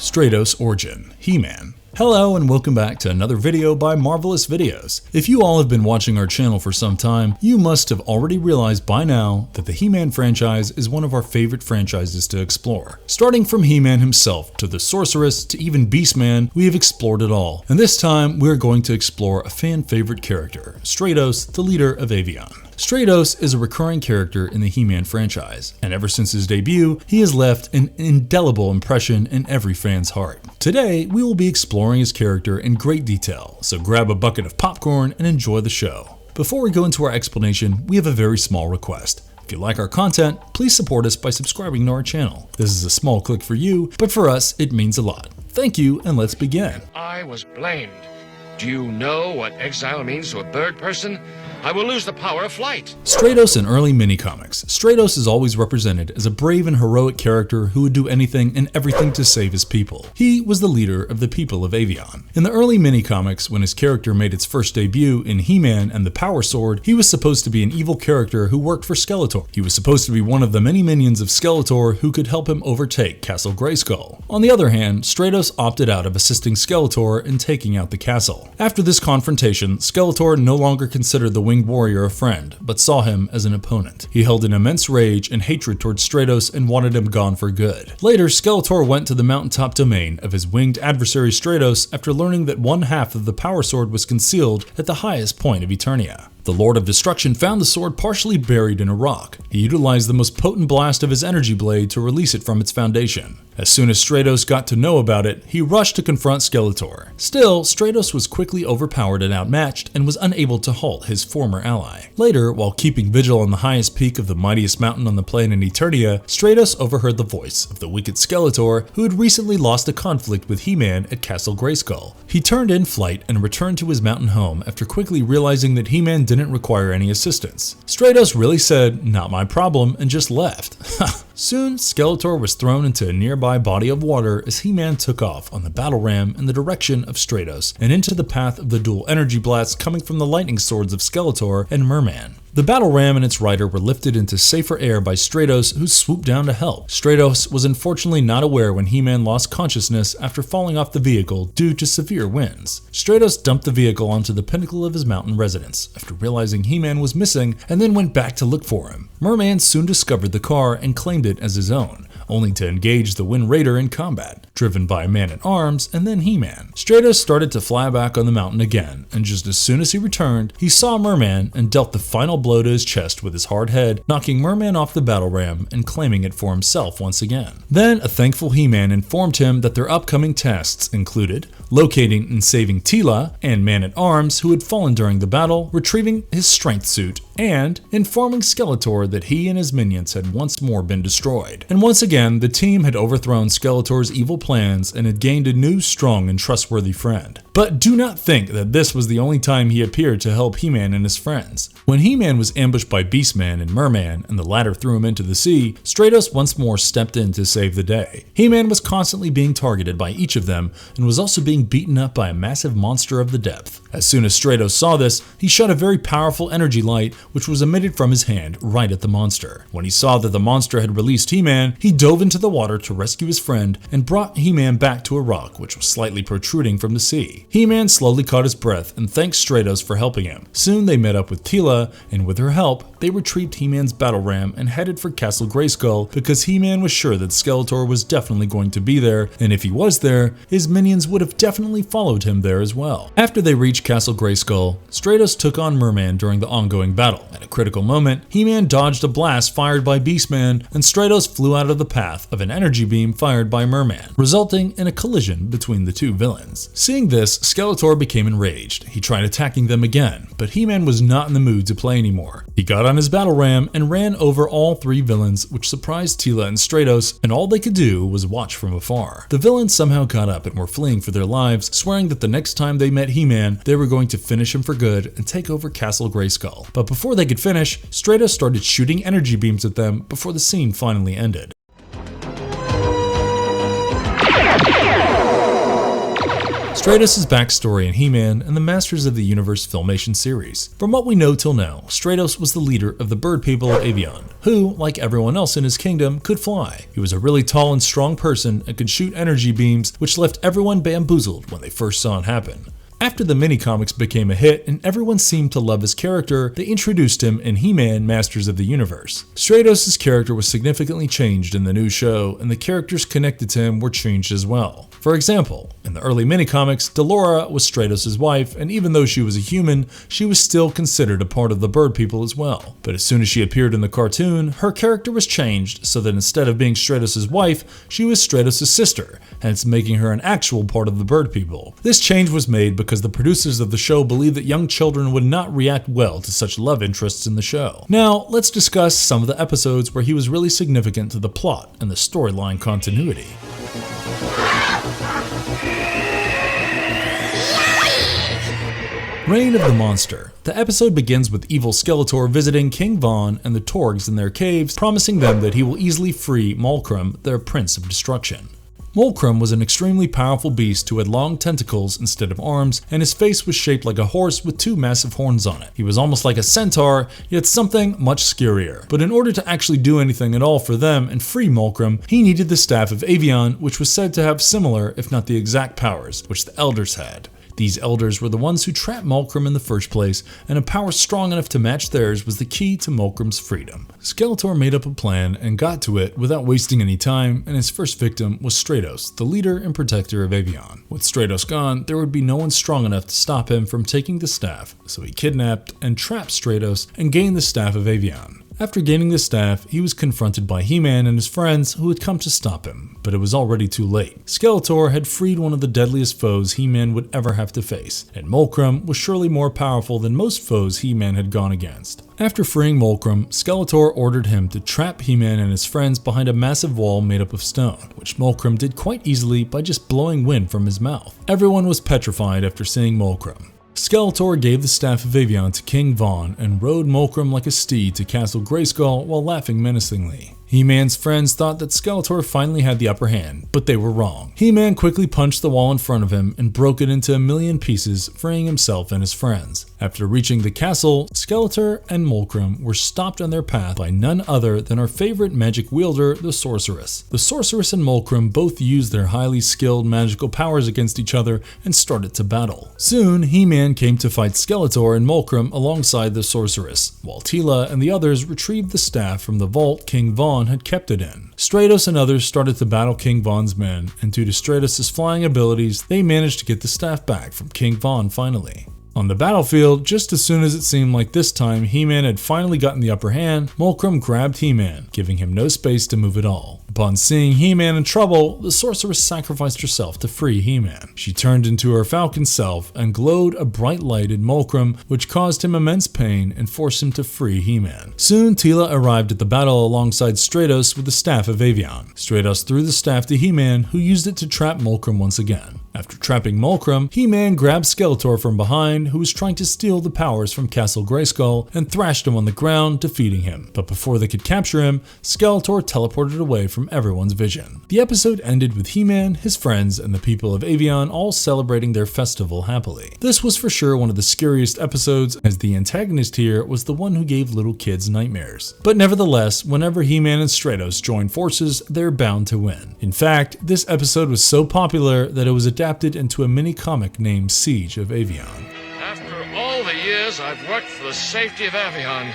Stratos Origin, He-Man. Hello and welcome back to another video by Marvelous Videos. If you all have been watching our channel for some time, you must have already realized by now that the He-Man franchise is one of our favorite franchises to explore. Starting from He-Man himself to the Sorceress to even Beastman, we have explored it all. And this time we are going to explore a fan favorite character, Stratos, the leader of Avion. Stratos is a recurring character in the He-Man franchise, and ever since his debut, he has left an indelible impression in every fan's heart. Today, we will be exploring his character in great detail, so grab a bucket of popcorn and enjoy the show. Before we go into our explanation, we have a very small request. If you like our content, please support us by subscribing to our channel. This is a small click for you, but for us, it means a lot. Thank you, and let's begin. I was blamed. Do you know what exile means to a bird person? I will lose the power of flight. Stratos in early mini-comics. Stratos is always represented as a brave and heroic character who would do anything and everything to save his people. He was the leader of the people of Avion. In the early mini-comics, when his character made its first debut in He-Man and the Power Sword, he was supposed to be an evil character who worked for Skeletor. He was supposed to be one of the many minions of Skeletor who could help him overtake Castle Grayskull. On the other hand, Stratos opted out of assisting Skeletor in taking out the castle. After this confrontation, Skeletor no longer considered the winged warrior a friend, but saw him as an opponent. He held an immense rage and hatred towards Stratos and wanted him gone for good. Later, Skeletor went to the mountaintop domain of his winged adversary Stratos after learning that one half of the Power Sword was concealed at the highest point of Eternia. The Lord of Destruction found the sword partially buried in a rock. He utilized the most potent blast of his energy blade to release it from its foundation. As soon as Stratos got to know about it, he rushed to confront Skeletor. Still, Stratos was quickly overpowered and outmatched and was unable to halt his former ally. Later, while keeping vigil on the highest peak of the mightiest mountain on the planet Eternia, Stratos overheard the voice of the wicked Skeletor, who had recently lost a conflict with He-Man at Castle Grayskull. He turned in flight and returned to his mountain home after quickly realizing that He-Man didn't require any assistance. Stratos really said, "Not my problem," and just left. Soon, Skeletor was thrown into a nearby body of water as He-Man took off on the battle ram in the direction of Stratos and into the path of the dual energy blasts coming from the lightning swords of Skeletor and Merman. The battle ram and its rider were lifted into safer air by Stratos, who swooped down to help. Stratos was unfortunately not aware when He-Man lost consciousness after falling off the vehicle due to severe winds. Stratos dumped the vehicle onto the pinnacle of his mountain residence after realizing He-Man was missing and then went back to look for him. Merman soon discovered the car and claimed it as his own, only to engage the Wind Raider in combat, driven by Man-at-Arms and then He-Man. Stratos started to fly back on the mountain again, and just as soon as he returned, he saw Merman and dealt the final blow to his chest with his hard head, knocking Merman off the battle ram and claiming it for himself once again. Then a thankful He-Man informed him that their upcoming tasks included locating and saving Teela and Man-at-Arms who had fallen during the battle, retrieving his strength suit, and informing Skeletor that he and his minions had once more been destroyed. And once again, the team had overthrown Skeletor's evil plans and had gained a new, strong, and trustworthy friend. But do not think that this was the only time he appeared to help He-Man and his friends. When He-Man was ambushed by Beastman and Merman and the latter threw him into the sea, Stratos once more stepped in to save the day. He-Man was constantly being targeted by each of them and was also being beaten up by a massive monster of the depth. As soon as Stratos saw this, he shot a very powerful energy light which was emitted from his hand right at the monster. When he saw that the monster had released He-Man, he dove into the water to rescue his friend and brought He-Man back to a rock which was slightly protruding from the sea. He-Man slowly caught his breath and thanked Stratos for helping him. Soon they met up with Teela, and with her help, they retrieved He-Man's battle ram and headed for Castle Grayskull because He-Man was sure that Skeletor was definitely going to be there, and if he was there, his minions would have definitely followed him there as well. After they reached Castle Grayskull, Stratos took on Merman during the ongoing battle. At a critical moment, He-Man dodged a blast fired by Beastman, and Stratos flew out of the path of an energy beam fired by Merman, resulting in a collision between the two villains. Seeing this, Skeletor became enraged. He tried attacking them again, but He-Man was not in the mood to play anymore. He got on his battle ram and ran over all three villains, which surprised Teela and Stratos, and all they could do was watch from afar. The villains somehow got up and were fleeing for their lives, swearing that the next time they met He-Man, they were going to finish him for good and take over Castle Grayskull. But before they could finish, Stratos started shooting energy beams at them before the scene finally ended. Stratos' backstory in He-Man and the Masters of the Universe Filmation series. From what we know till now, Stratos was the leader of the bird people of Avion, who, like everyone else in his kingdom, could fly. He was a really tall and strong person and could shoot energy beams, which left everyone bamboozled when they first saw it happen. After the mini-comics became a hit and everyone seemed to love his character, they introduced him in He-Man Masters of the Universe. Stratos' character was significantly changed in the new show, and the characters connected to him were changed as well. For example, in the early mini-comics, Delora was Stratos' wife, and even though she was a human, she was still considered a part of the bird people as well. But as soon as she appeared in the cartoon, her character was changed so that instead of being Stratos' wife, she was Stratos' sister, hence making her an actual part of the bird people. This change was made because the producers of the show believed that young children would not react well to such love interests in the show. Now, let's discuss some of the episodes where he was really significant to the plot and the storyline continuity. Reign of the Monster. The episode begins with evil Skeletor visiting King Von and the Torgs in their caves, promising them that he will easily free Malcolm, their Prince of Destruction. Malcolm was an extremely powerful beast who had long tentacles instead of arms, and his face was shaped like a horse with two massive horns on it. He was almost like a centaur, yet something much scarier. But in order to actually do anything at all for them and free Malcolm, he needed the Staff of Avion, which was said to have similar, if not the exact powers, which the Elders had. These elders were the ones who trapped Malcolm in the first place, and a power strong enough to match theirs was the key to Malcolm's freedom. Skeletor made up a plan and got to it without wasting any time, and his first victim was Stratos, the leader and protector of Avion. With Stratos gone, there would be no one strong enough to stop him from taking the staff, so he kidnapped and trapped Stratos and gained the Staff of Avion. After gaining the staff, he was confronted by He-Man and his friends who had come to stop him, but it was already too late. Skeletor had freed one of the deadliest foes He-Man would ever have to face, and Malcolm was surely more powerful than most foes He-Man had gone against. After freeing Malcolm, Skeletor ordered him to trap He-Man and his friends behind a massive wall made up of stone, which Malcolm did quite easily by just blowing wind from his mouth. Everyone was petrified after seeing Malcolm. Skeletor gave the Staff of Avion to King Von and rode Malcolm like a steed to Castle Grayskull while laughing menacingly. He-Man's friends thought that Skeletor finally had the upper hand, but they were wrong. He-Man quickly punched the wall in front of him and broke it into a million pieces, freeing himself and his friends. After reaching the castle, Skeletor and Malcolm were stopped on their path by none other than our favorite magic wielder, the Sorceress. The Sorceress and Malcolm both used their highly skilled magical powers against each other and started to battle. Soon, He-Man came to fight Skeletor and Malcolm alongside the Sorceress, while Teela and the others retrieved the staff from the vault King Von had kept it in. Stratos and others started to battle King Von's men, and due to Stratos' flying abilities, they managed to get the staff back from King Von finally. On the battlefield, just as soon as it seemed like this time He-Man had finally gotten the upper hand, Malcolm grabbed He-Man, giving him no space to move at all. Upon seeing He-Man in trouble, the Sorceress sacrificed herself to free He-Man. She turned into her falcon self and glowed a bright light at Malcolm, which caused him immense pain and forced him to free He-Man. Soon, Teela arrived at the battle alongside Stratos with the Staff of Avion. Stratos threw the staff to He-Man, who used it to trap Malcolm once again. After trapping Malcolm, He-Man grabbed Skeletor from behind, who was trying to steal the powers from Castle Grayskull, and thrashed him on the ground, defeating him. But before they could capture him, Skeletor teleported away from everyone's vision. The episode ended with He-Man, his friends, and the people of Avion all celebrating their festival happily. This was for sure one of the scariest episodes, as the antagonist here was the one who gave little kids nightmares. But nevertheless, whenever He-Man and Stratos join forces, they're bound to win. In fact, this episode was so popular that it was adapted into a mini-comic named Siege of Avion. After all the years I've worked for the safety of Avion,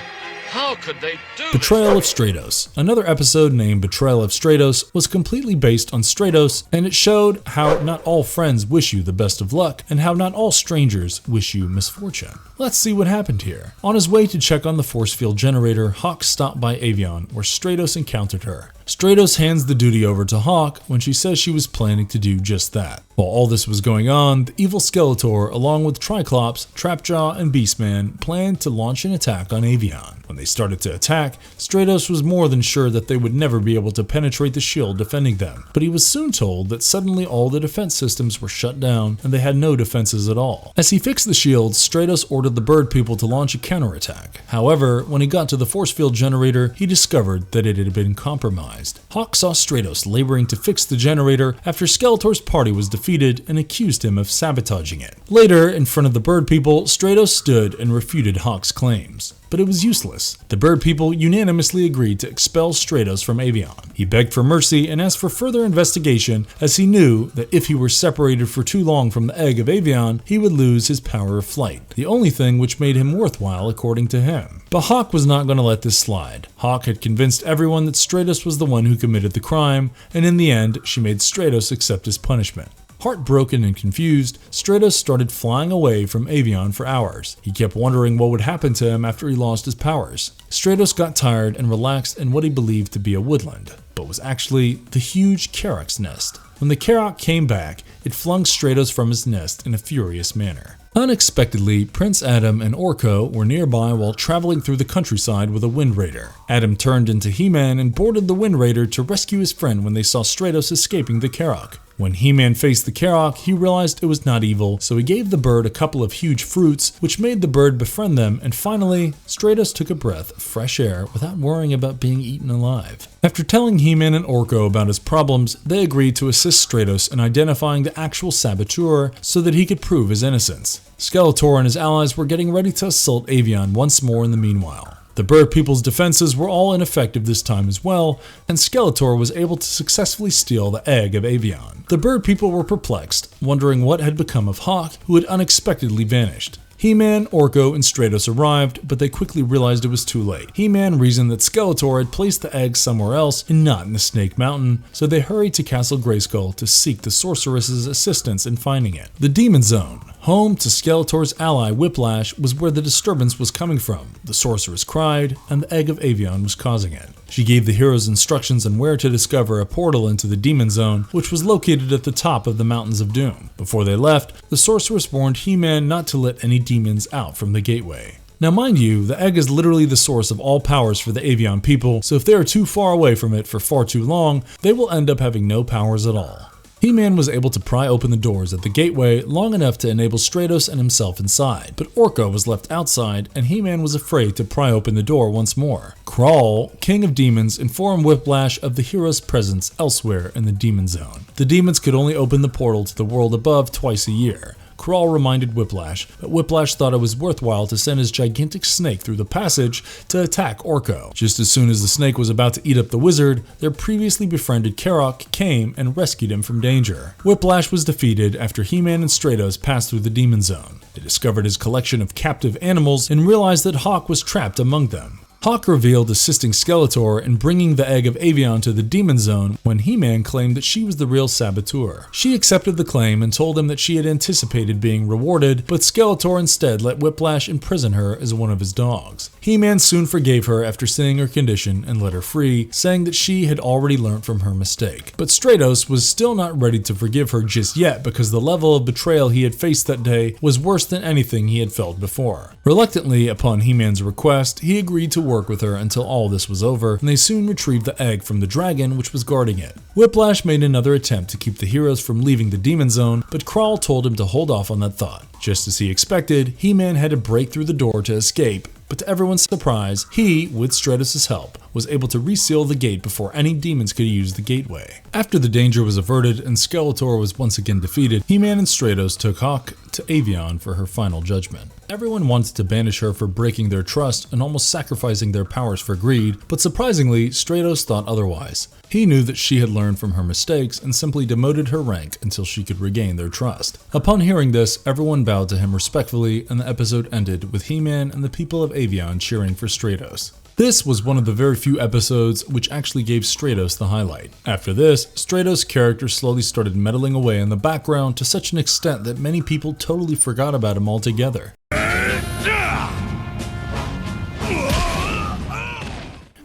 how could they do Betrayal of Stratos. Another episode named Betrayal of Stratos was completely based on Stratos, and it showed how not all friends wish you the best of luck, and how not all strangers wish you misfortune. Let's see what happened here. On his way to check on the force field generator, Hawk stopped by Avion, where Stratos encountered her. Stratos hands the duty over to Hawk when she says she was planning to do just that. While all this was going on, the evil Skeletor, along with Triclops, Trapjaw, and Beastman, planned to launch an attack on Avion. When they started to attack, Stratos was more than sure that they would never be able to penetrate the shield defending them, but he was soon told that suddenly all the defense systems were shut down and they had no defenses at all. As he fixed the shield, Stratos ordered the bird people to launch a counterattack. However, when he got to the force field generator, he discovered that it had been compromised. Hawk saw Stratos laboring to fix the generator after Skeletor's party was defeated and accused him of sabotaging it. Later, in front of the bird people, Stratos stood and refuted Hawk's claims. But it was useless. The bird people unanimously agreed to expel Stratos from Avion. He begged for mercy and asked for further investigation, as he knew that if he were separated for too long from the egg of Avion, he would lose his power of flight, the only thing which made him worthwhile according to him. But Hawk was not going to let this slide. Hawk had convinced everyone that Stratos was the one who committed the crime, and in the end, she made Stratos accept his punishment. Heartbroken and confused, Stratos started flying away from Avion for hours. He kept wondering what would happen to him after he lost his powers. Stratos got tired and relaxed in what he believed to be a woodland, but was actually the huge Karok's nest. When the Karok came back, it flung Stratos from his nest in a furious manner. Unexpectedly, Prince Adam and Orko were nearby while traveling through the countryside with a Wind Raider. Adam turned into He-Man and boarded the Wind Raider to rescue his friend when they saw Stratos escaping the Karok. When He-Man faced the Karok, he realized it was not evil, so he gave the bird a couple of huge fruits, which made the bird befriend them, and finally, Stratos took a breath of fresh air without worrying about being eaten alive. After telling He-Man and Orko about his problems, they agreed to assist Stratos in identifying the actual saboteur so that he could prove his innocence. Skeletor and his allies were getting ready to assault Avion once more in the meanwhile. The bird people's defenses were all ineffective this time as well, and Skeletor was able to successfully steal the egg of Avion. The bird people were perplexed, wondering what had become of Hawk, who had unexpectedly vanished. He-Man, Orko, and Stratos arrived, but they quickly realized it was too late. He-Man reasoned that Skeletor had placed the egg somewhere else and not in the Snake Mountain, so they hurried to Castle Grayskull to seek the sorceress's assistance in finding it. The Demon Zone, home to Skeletor's ally Whiplash, was where the disturbance was coming from. The sorceress cried, and the egg of Avion was causing it. She gave the heroes instructions on where to discover a portal into the Demon Zone, which was located at the top of the Mountains of Doom. Before they left, the sorceress warned He-Man not to let any demons out from the gateway. Now mind you, the egg is literally the source of all powers for the Avion people, so if they are too far away from it for far too long, they will end up having no powers at all. He-Man was able to pry open the doors at the gateway long enough to enable Stratos and himself inside, but Orko was left outside and He-Man was afraid to pry open the door once more. Kral, King of Demons, informed Whiplash of the hero's presence elsewhere in the Demon Zone. The demons could only open the portal to the world above twice a year. Kral reminded Whiplash, but Whiplash thought it was worthwhile to send his gigantic snake through the passage to attack Orko. Just as soon as the snake was about to eat up the wizard, their previously befriended Karok came and rescued him from danger. Whiplash was defeated after He-Man and Stratos passed through the Demon Zone. They discovered his collection of captive animals and realized that Hawk was trapped among them. Hawk revealed assisting Skeletor in bringing the egg of Avion to the Demon Zone when He-Man claimed that she was the real saboteur. She accepted the claim and told him that she had anticipated being rewarded, but Skeletor instead let Whiplash imprison her as one of his dogs. He-Man soon forgave her after seeing her condition and let her free, saying that she had already learned from her mistake. But Stratos was still not ready to forgive her just yet because the level of betrayal he had faced that day was worse than anything he had felt before. Reluctantly, upon He-Man's request, he agreed to work with her until all this was over, and they soon retrieved the egg from the dragon which was guarding it. Whiplash made another attempt to keep the heroes from leaving the Demon Zone, but Kral told him to hold off on that thought. Just as he expected, He-Man had to break through the door to escape, but to everyone's surprise, he, with Stratos' help, was able to reseal the gate before any demons could use the gateway. After the danger was averted and Skeletor was once again defeated, He-Man and Stratos took Hawk to Avion for her final judgment. Everyone wanted to banish her for breaking their trust and almost sacrificing their powers for greed, but surprisingly, Stratos thought otherwise. He knew that she had learned from her mistakes and simply demoted her rank until she could regain their trust. Upon hearing this, everyone bowed to him respectfully, and the episode ended with He-Man and the people of Avion cheering for Stratos. This was one of the very few episodes which actually gave Stratos the highlight. After this, Stratos' character slowly started meddling away in the background to such an extent that many people totally forgot about him altogether.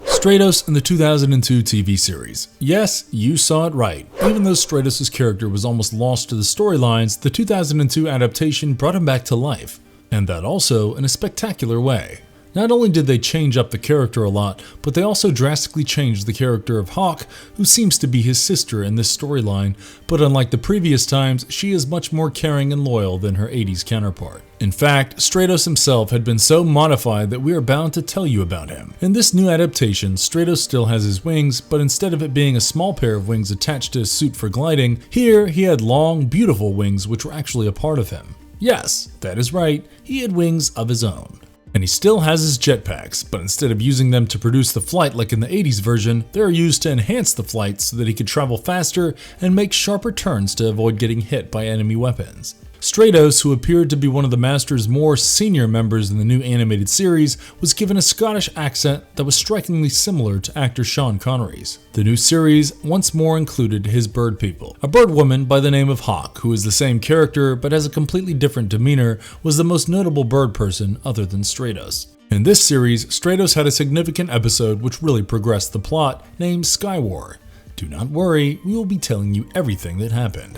Stratos in the 2002 TV series. Yes, you saw it right. Even though Stratos' character was almost lost to the storylines, the 2002 adaptation brought him back to life, and that also in a spectacular way. Not only did they change up the character a lot, but they also drastically changed the character of Hawk, who seems to be his sister in this storyline, but unlike the previous times, she is much more caring and loyal than her 80s counterpart. In fact, Stratos himself had been so modified that we are bound to tell you about him. In this new adaptation, Stratos still has his wings, but instead of it being a small pair of wings attached to his suit for gliding, here he had long, beautiful wings which were actually a part of him. Yes, that is right, he had wings of his own. And he still has his jetpacks, but instead of using them to produce the flight like in the 80s version, they are used to enhance the flight so that he could travel faster and make sharper turns to avoid getting hit by enemy weapons. Stratos, who appeared to be one of the Master's more senior members in the new animated series, was given a Scottish accent that was strikingly similar to actor Sean Connery's. The new series once more included his bird people. A bird woman by the name of Hawk, who is the same character but has a completely different demeanor, was the most notable bird person other than Stratos. In this series, Stratos had a significant episode which really progressed the plot, named Skywar. Do not worry, we will be telling you everything that happened.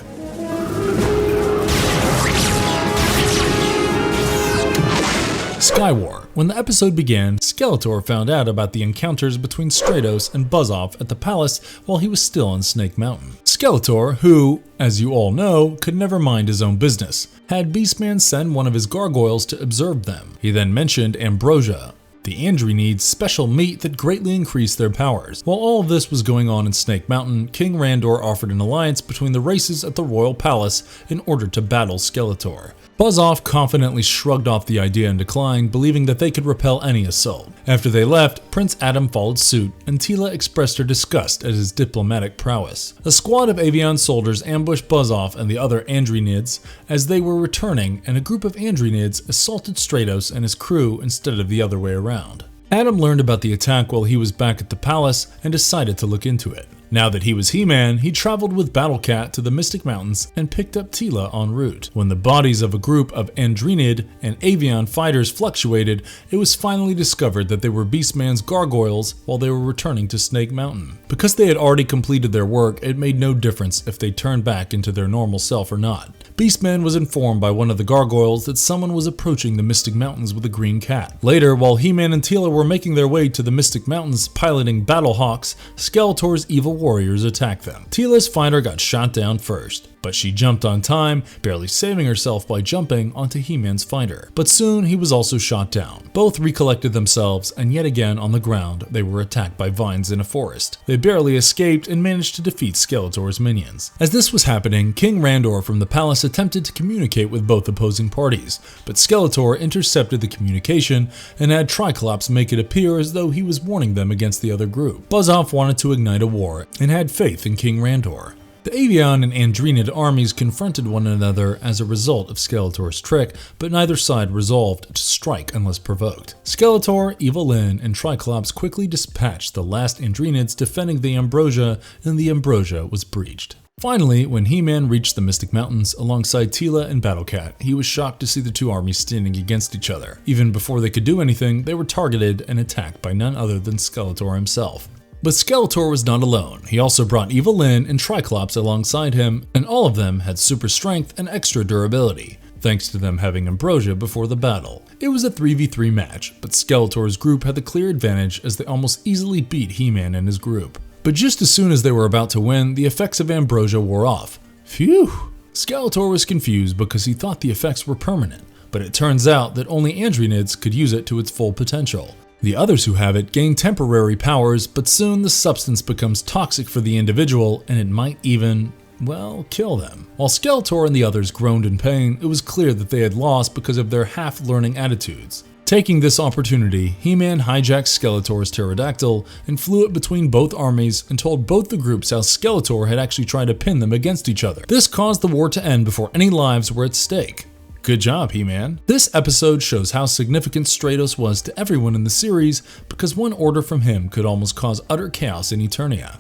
Skywar. When the episode began, Skeletor found out about the encounters between Stratos and Buzz-Off at the palace while he was still on Snake Mountain. Skeletor, who, as you all know, could never mind his own business, had Beastman send one of his gargoyles to observe them. He then mentioned ambrosia, the Androids' special meat that greatly increased their powers. While all of this was going on in Snake Mountain, King Randor offered an alliance between the races at the royal palace in order to battle Skeletor. Buzz-Off confidently shrugged off the idea and declined, believing that they could repel any assault. After they left, Prince Adam followed suit, and Teela expressed her disgust at his diplomatic prowess. A squad of Avion soldiers ambushed Buzz-Off and the other Androids as they were returning, and a group of Androids assaulted Stratos and his crew instead of the other way around. Adam learned about the attack while he was back at the palace and decided to look into it. Now that he was He-Man, he traveled with Battle Cat to the Mystic Mountains and picked up Teela en route. When the bodies of a group of Android and Avion fighters fluctuated, it was finally discovered that they were Beastman's gargoyles while they were returning to Snake Mountain. Because they had already completed their work, it made no difference if they turned back into their normal self or not. Beastman was informed by one of the gargoyles that someone was approaching the Mystic Mountains with a green cat. Later, while He-Man and Teela were making their way to the Mystic Mountains piloting Battlehawks, Skeletor's evil warriors attacked them. Teela's fighter got shot down first, but she jumped on time, barely saving herself by jumping onto He-Man's fighter. But soon he was also shot down. Both recollected themselves, and yet again on the ground they were attacked by vines in a forest. They barely escaped and managed to defeat Skeletor's minions. As this was happening, King Randor from the palace attempted to communicate with both opposing parties, but Skeletor intercepted the communication and had Triclops make it appear as though he was warning them against the other group. Buzz-Off wanted to ignite a war and had faith in King Randor. The Avion and Android armies confronted one another as a result of Skeletor's trick, but neither side resolved to strike unless provoked. Skeletor, Evil Lyn, and Triclops quickly dispatched the last Androids defending the Ambrosia, and the Ambrosia was breached. Finally, when He-Man reached the Mystic Mountains alongside Teela and Battle Cat, he was shocked to see the two armies standing against each other. Even before they could do anything, they were targeted and attacked by none other than Skeletor himself. But Skeletor was not alone. He also brought Evil Lyn and Triclops alongside him, and all of them had super strength and extra durability, thanks to them having ambrosia before the battle. It was a 3v3 match, but Skeletor's group had the clear advantage as they almost easily beat He-Man and his group. But just as soon as they were about to win, the effects of ambrosia wore off. Phew! Skeletor was confused because he thought the effects were permanent, but it turns out that only Androids could use it to its full potential. The others who have it gain temporary powers, but soon the substance becomes toxic for the individual and it might even, well, kill them. While Skeletor and the others groaned in pain, it was clear that they had lost because of their half-learning attitudes. Taking this opportunity, He-Man hijacked Skeletor's pterodactyl and flew it between both armies and told both the groups how Skeletor had actually tried to pin them against each other. This caused the war to end before any lives were at stake. Good job, He-Man. This episode shows how significant Stratos was to everyone in the series because one order from him could almost cause utter chaos in Eternia.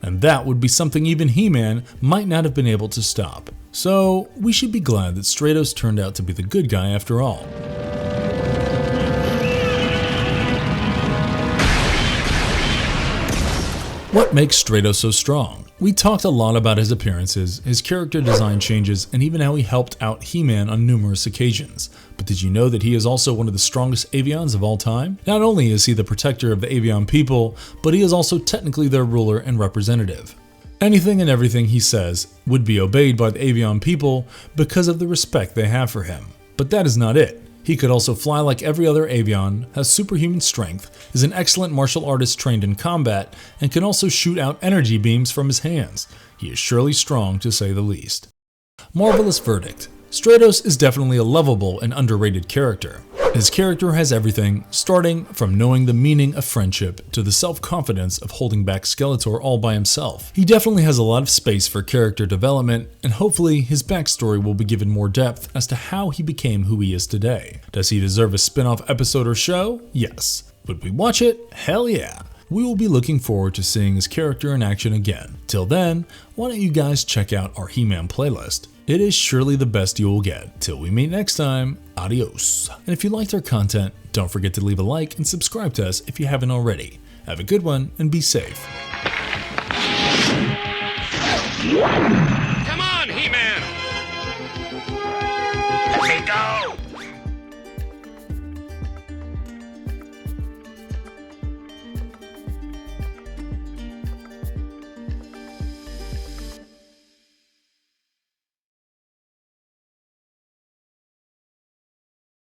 And that would be something even He-Man might not have been able to stop. So, we should be glad that Stratos turned out to be the good guy after all. What makes Stratos so strong? We talked a lot about his appearances, his character design changes, and even how he helped out He-Man on numerous occasions. But did you know that he is also one of the strongest Avions of all time? Not only is he the protector of the Avion people, but he is also technically their ruler and representative. Anything and everything he says would be obeyed by the Avion people because of the respect they have for him. But that is not it. He could also fly like every other Avion, has superhuman strength, is an excellent martial artist trained in combat, and can also shoot out energy beams from his hands. He is surely strong, to say the least. Marvelous verdict. Stratos is definitely a lovable and underrated character. His character has everything, starting from knowing the meaning of friendship to the self-confidence of holding back Skeletor all by himself. He definitely has a lot of space for character development, and hopefully his backstory will be given more depth as to how he became who he is today. Does he deserve a spin-off episode or show? Yes. Would we watch it? Hell yeah. We will be looking forward to seeing his character in action again. Till then, why don't you guys check out our He-Man playlist? It is surely the best you will get. Till we meet next time, adios. And if you liked our content, don't forget to leave a like and subscribe to us if you haven't already. Have a good one and be safe.